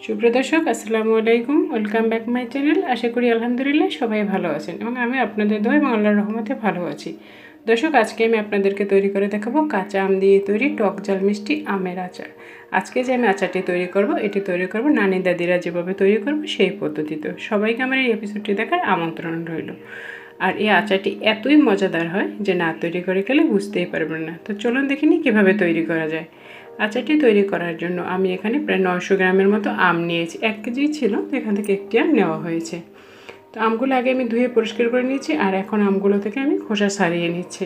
সুপ্রিয় দর্শক, আসসালামু আলাইকুম। Welcome back my channel. আশা করি আলহামদুলিল্লাহ সবাই ভালো আছেন এবং আমি আপনাদের দোয়া এবং আল্লাহর রহমতে ভালো আছি। দর্শক, আজকে আমি আপনাদেরকে তৈরি করে দেখাবো কাঁচা আম দিয়ে তৈরি টক ঝাল মিষ্টি আমের আচার। আজকে যে আমি আচারটি তৈরি করব, এটি তৈরি করব নানি দাদিরা যেভাবে তৈরি করব সেই পদ্ধতিতে। সবাইকে আমার এই এপিসোডটি দেখার আমন্ত্রণ রইল। আর এই আচারটি এতই মজাদার হয় যে না তৈরি করে খেলে বুঝতেই পারবেন না। তো চলুন দেখিনি কীভাবে তৈরি করা যায়। আচারটি তৈরি করার জন্য আমি এখানে প্রায় 900 গ্রামের মতো আম নিয়েছি। 1 কেজি ছিল, তো এখান থেকে একটি আম নেওয়া হয়েছে। তো আমগুলো আগে আমি ধুয়ে পরিষ্কার করে নিয়েছি, আর এখন আমগুলো থেকে আমি খোসা ছাড়িয়ে নিচ্ছি।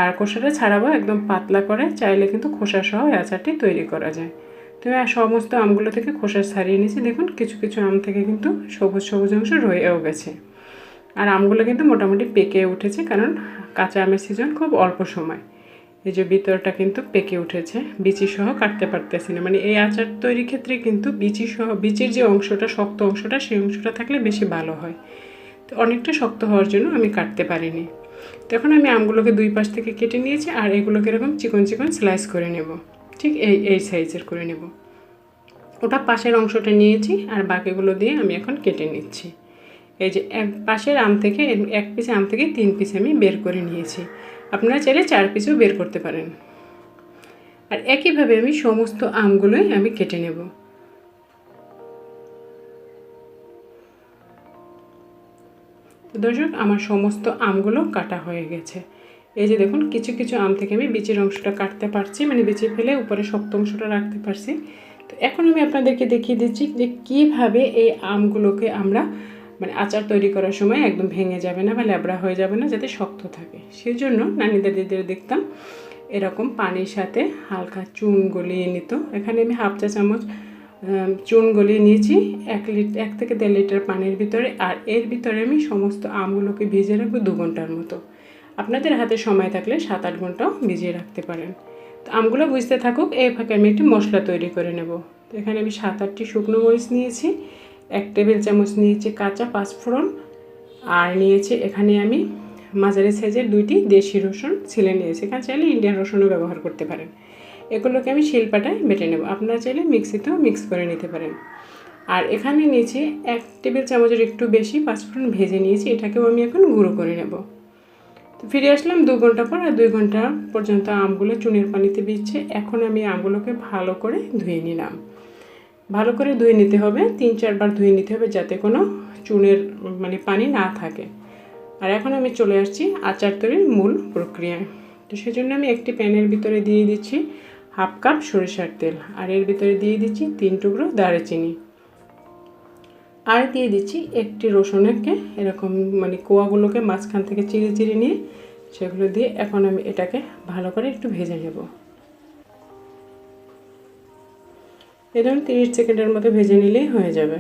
আর খোসাটা ছাড়াবো একদম পাতলা করে, চাইলে কিন্তু খোসা সহ আচারটি তৈরি করা যায়। তো সমস্ত আমগুলো থেকে খোসা ছাড়িয়ে নিয়েছি। দেখুন কিছু কিছু আম থেকে কিন্তু সবুজ সবুজ অংশ রয়েও গেছে। আর আমগুলো কিন্তু মোটামুটি পেকে উঠেছে, কারণ কাঁচা আমের সিজন খুব অল্প সময়। এই যে ভিতরটা কিন্তু পেকে উঠেছে, বিচি সহ কাটতে পারতেছি না। মানে এই আচার তৈরির ক্ষেত্রে কিন্তু বিচির যে অংশটা, শক্ত অংশটা, সেই অংশটা থাকলে বেশি ভালো হয়। তো অনেকটা শক্ত হওয়ার জন্য আমি কাটতে পারিনি। তখন আমি আমগুলোকে দুই পাশ থেকে কেটে নিয়েছি, আর এগুলোকে এরকম চিকন চিকন স্লাইস করে নেব। ঠিক এই সাইজের করে নেব। ওটা পাশের অংশটা নিয়েছি, আর বাকিগুলো দিয়ে আমি এখন কেটে নিচ্ছি। এই যে এক পাশের আম থেকে, এক পিস আম থেকে 3 পিস আমি বের করে নিয়েছি। আপনারা চাইলে 4 পিসও বের করতে পারেন। আর একইভাবে আমি সমস্ত আমগুলোই আমি কেটে নেব। দর্শক, আমার সমস্ত আমগুলো কাটা হয়ে গেছে। এই যে দেখুন কিছু কিছু আম থেকে আমি বিচির অংশটা কাটতে পারছি, মানে বিচি ফেলে উপরে শক্ত অংশটা রাখতে পারছি। তো এখন আমি আপনাদেরকে দেখিয়ে দিচ্ছি যে কীভাবে এই আমগুলোকে আমরা মানে আচার তৈরি করার সময় একদম ভেঙে যাবে না বা ল্যাবড়া হয়ে যাবে না, যাতে শক্ত থাকে। সেই জন্য নানি দাদিদের দেখতাম এরকম পানির সাথে হালকা চুন গলিয়ে নিত। এখানে আমি হাফ চা চামচ চুন গলিয়ে নিয়েছি 1 থেকে 1.5 লিটার পানির ভিতরে। আর এর ভিতরে আমি সমস্ত আমগুলোকে ভিজিয়ে রাখবো 2 ঘন্টার মতো। আপনাদের হাতে সময় থাকলে 7-8 ঘন্টাও ভিজিয়ে রাখতে পারেন। তো আমগুলো বুঝতে থাকুক, এই ফাঁকে আমি একটি মশলা তৈরি করে নেব। তো এখানে আমি 7-8টি শুকনো মরিচ নিয়েছি, 1 টেবিল চামচ নিয়েছি কাঁচা পাঁচফোড়ন, আর নিয়েছি এখানে আমি মাঝারি সাইজের 2টি দেশি রসুন ছিলে নিয়েছি। এখানে চাইলে ইন্ডিয়ান রসুনও ব্যবহার করতে পারেন। এগুলোকে আমি শিলপাটায় বেটে নেব, আপনারা চাইলে মিক্সিতেও মিক্স করে নিতে পারেন। আর এখানে নিয়েছি 1 টেবিল চামচের একটু বেশি পাঁচফোড়ন ভেজে নিয়েছি, এটাকেও আমি এখন গুঁড়ো করে নেব। তো ফিরে আসলাম 2 ঘন্টা পর, আর 2 ঘন্টা পর্যন্ত আমগুলো চুনের পানিতে ভিজছে। এখন আমি আমগুলোকে ভালো করে ধুয়ে নিলাম। ভালো করে ধুয়ে নিতে হবে, 3-4 বার ধুয়ে নিতে হবে, যাতে কোনো চুনের মানে পানি না থাকে। আর এখন আমি চলে আসছি আচার তৈরির মূল প্রক্রিয়ায়। তো সেজন্য আমি একটি প্যানের ভিতরে দিয়ে দিচ্ছি 1/2 কাপ সরিষার তেল, আর এর ভিতরে দিয়ে দিচ্ছি 3 টুকরো দারুচিনি, আর দিয়ে দিচ্ছি একটি রসুনকে এরকম মানে কোয়াগুলোকে মাঝখান থেকে চিড়ে চিড়ে নিয়ে সেগুলো দিয়ে এখন আমি এটাকে ভালো করে একটু ভেজে নেব। এরকম 30 সেকেন্ডের মতো ভেজে নিলেই হয়ে যাবে।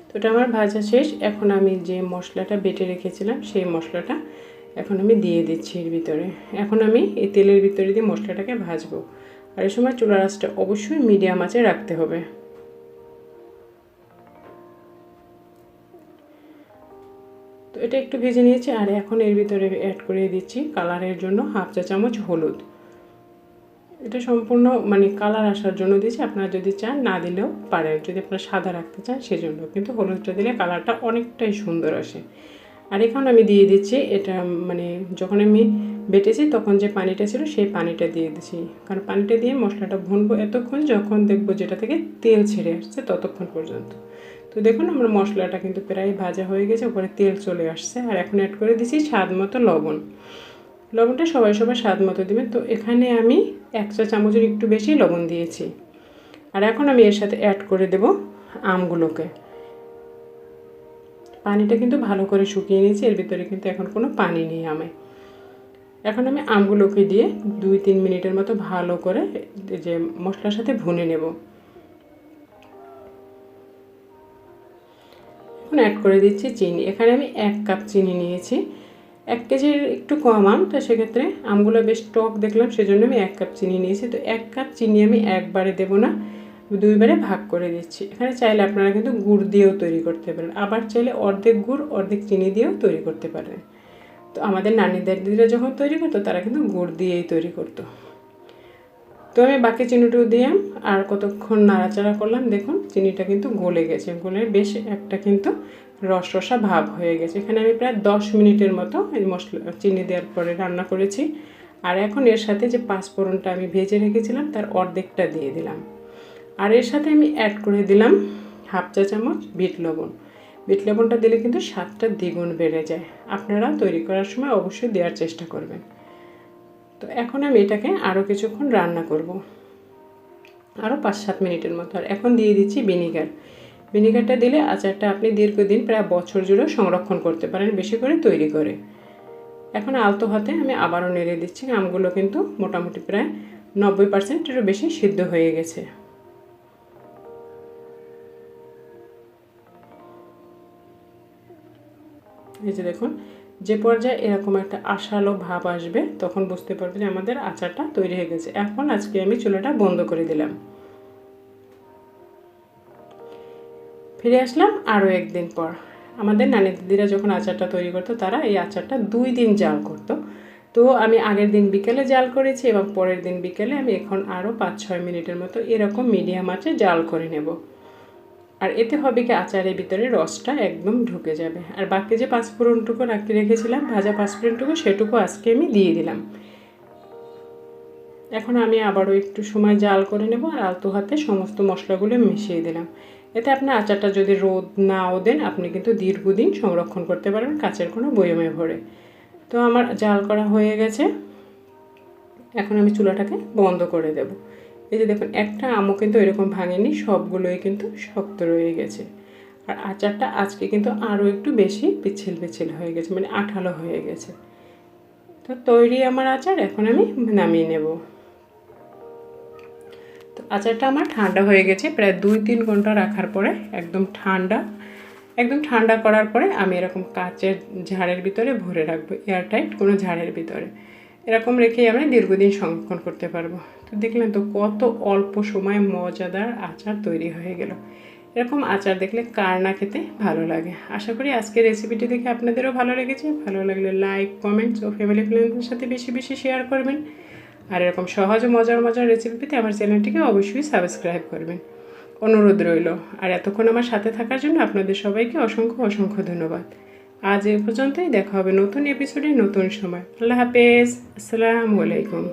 তো এটা আমার ভাজা শেষ। এখন আমি যে মশলাটা বেটে রেখেছিলাম সেই মশলাটা এখন আমি দিয়ে দিচ্ছি এর ভিতরে। এখন আমি এই তেলের ভিতরে দিয়ে মশলাটাকে ভাজবো। আর এই সময় চুলার আঁচটা অবশ্যই মিডিয়াম আঁচে রাখতে হবে। তো এটা একটু ভেজে নিয়েছি, আর এখন এর ভিতরে অ্যাড করে দিচ্ছি কালারের জন্য 1/2 চা চামচ হলুদ। এটা সম্পূর্ণ মানে কালার আসার জন্য দিয়েছি, আপনারা যদি চান না দিলেও পারেন, যদি আপনারা সাদা রাখতে চান সেজন্য, কিন্তু হলুদটা দিলে কালারটা অনেকটাই সুন্দর আসে। আর এখন আমি দিয়ে দিচ্ছি এটা মানে যখন আমি বেটেছি তখন যে পানিটা ছিল সেই পানিটা দিয়ে দিচ্ছি, কারণ পানিটা দিয়ে মশলাটা ভুনবো এতক্ষণ যখন দেখবো যেটা থেকে তেল ছেড়ে আসছে ততক্ষণ পর্যন্ত। তো দেখুন আমার মশলাটা কিন্তু প্রায় ভাজা হয়ে গেছে, উপরে তেল চলে আসছে। আর এখন অ্যাড করে দিচ্ছি স্বাদ মতো লবণ। লবণটা সবাই স্বাদ মতো দেবেন। তো এখানে আমি 1 চা চামচের একটু বেশি লবণ দিয়েছি। আর এখন আমি এর সাথে অ্যাড করে দেব আমগুলোকে। পানিটা কিন্তু ভালো করে শুকিয়ে নিয়েছি, এর ভিতরে কিন্তু এখন কোনো পানি নেই আমে। এখন আমি আমগুলোকে দিয়ে 2-3 মিনিটের মতো ভালো করে যে মশলার সাথে ভুনে নেব। এখন অ্যাড করে দিচ্ছি চিনি। এখানে আমি 1 কাপ চিনি নিয়েছি। 1 কেজির একটু কম আম, তো সেক্ষেত্রে আমগুলো বেশ টক দেখলাম, সেজন্য আমি 1 কাপ চিনি নিয়েছি। তো 1 কাপ চিনি আমি একবারে দেবো না, 2 বারে ভাগ করে দিচ্ছি। এখানে চাইলে আপনারা কিন্তু গুড় দিয়েও তৈরি করতে পারেন, আবার চাইলে অর্ধেক গুড় অর্ধেক চিনি দিয়েও তৈরি করতে পারেন। তো আমাদের নানি দাদিরা যখন তৈরি করতো তারা কিন্তু গুড় দিয়েই তৈরি করতো। তো আমি বাকি চিনিটাও দিলাম আর কতক্ষণ নাড়াচাড়া করলাম। দেখুন চিনিটা কিন্তু গলে গেছে, গলে বেশ একটা কিন্তু রস রসা ভাব হয়ে গেছে। এখানে আমি প্রায় 10 মিনিটের মতো এই মশলা চিনি দেওয়ার পরে রান্না করেছি। আর এখন এর সাথে যে পাঁচফোড়নটা আমি ভেজে রেখেছিলাম তার অর্ধেকটা দিয়ে দিলাম। আর এর সাথে আমি অ্যাড করে দিলাম হাফ চা চামচ বিট লবণ। বিট লবণটা দিলে কিন্তু স্বাদটা দ্বিগুণ বেড়ে যায়। আপনারা তৈরি করার সময় অবশ্যই দেওয়ার চেষ্টা করবেন। তো এখন আমি এটাকে আরও কিছুক্ষণ রান্না করব, আরও 5-7 মিনিটের মতো। আর এখন দিয়ে দিচ্ছি ভিনিগার। ভিনিগারটা দিলে আচারটা আপনি দীর্ঘদিন প্রায় বছর জুড়ে সংরক্ষণ করতে পারেন বেশি করে তৈরি করে। এখন আলতো হাতে আমি আবারও নেড়ে দিচ্ছি। আমগুলো কিন্তু মোটামুটি প্রায় 90%-এরও বেশি সিদ্ধ হয়ে গেছে। এই যে দেখুন, যে পর্যায়ে এরকম একটা আশালো ভাব আসবে তখন বুঝতে পারবেন যে আমাদের আচারটা তৈরি হয়ে গেছে। এখন আজকে আমি চুলাটা বন্ধ করে দিলাম। ফিরে আসলাম আরও একদিন পর। আমাদের নানি দিদিরা যখন আচারটা তৈরি করতো তারা এই আচারটা 2 দিন জাল করতো। তো আমি আগের দিন বিকেলে জাল করেছি এবং পরের দিন বিকেলে আমি এখন আরও 5-6 মিনিটের মতো এরকম মিডিয়াম আঁচে জাল করে নেব। আর এতে হবে কি আচারের ভিতরে রসটা একদম ঢুকে যাবে। আর বাকি যে পাঁচফোড়নটুকু রাখতে রেখেছিলাম ভাজা পাঁচফোড়নটুকু, সেটুকু আজকে আমি দিয়ে দিলাম। এখন আমি আবারও একটু সময় জাল করে নেব আর আলতো হাতে সমস্ত মশলাগুলো মিশিয়ে দিলাম। এতে আপনার আচারটা যদি রোদ নাও দেন আপনি কিন্তু দীর্ঘদিন সংরক্ষণ করতে পারবেন কাঁচের কোনো বয়মে ভরে। তো আমার জাল করা হয়ে গেছে, এখন আমি চুলাটাকে বন্ধ করে দেব। এই যে দেখুন, একটা আমও কিন্তু এরকম ভাঙেনি, সবগুলোই কিন্তু শক্ত রয়ে গেছে। আর আচারটা আজকে কিন্তু আরও একটু বেশি পিচ্ছিল পিচ্ছিল হয়ে গেছে, মানে আঠালো হয়ে গেছে। তো তৈরি আমার আচার, এখন আমি নামিয়ে নেব। তো আচারটা আমার ঠান্ডা হয়ে গেছে, প্রায় 2-3 ঘন্টা রাখার পরে একদম ঠান্ডা করার পরে আমি এরকম কাচের ঝাড়ের ভিতরে ভরে রাখবো, এয়ারটাইট কোনো ঝাড়ের ভিতরে। এরকম রেখেই আমরা দীর্ঘদিন সংরক্ষণ করতে পারবো। তো দেখলেন তো কত অল্প সময়ে মজাদার আচার তৈরি হয়ে গেল। এরকম আচার দেখলে কার না খেতে ভালো লাগে। আশা করি আজকের রেসিপিটি দেখে আপনাদেরও ভালো লেগেছে। ভালো লাগলে লাইক, কমেন্টস ও ফ্যামিলি ফ্রেন্ডসদের সাথে বেশি বেশি শেয়ার করবেন। আর এরকম সহজ ও মজার রেসিপি পেতে আমার চ্যানেলটিকে অবশ্যই সাবস্ক্রাইব করবেন, অনুরোধ রইল। আর এতক্ষণ আমার সাথে থাকার জন্য আপনাদের সবাইকে অসংখ্য ধন্যবাদ। আজ এ পর্যন্তই, দেখা হবে নতুন এপিসোডে নতুন সময়। আল্লাহ হাফেজ, আসসালামু আলাইকুম।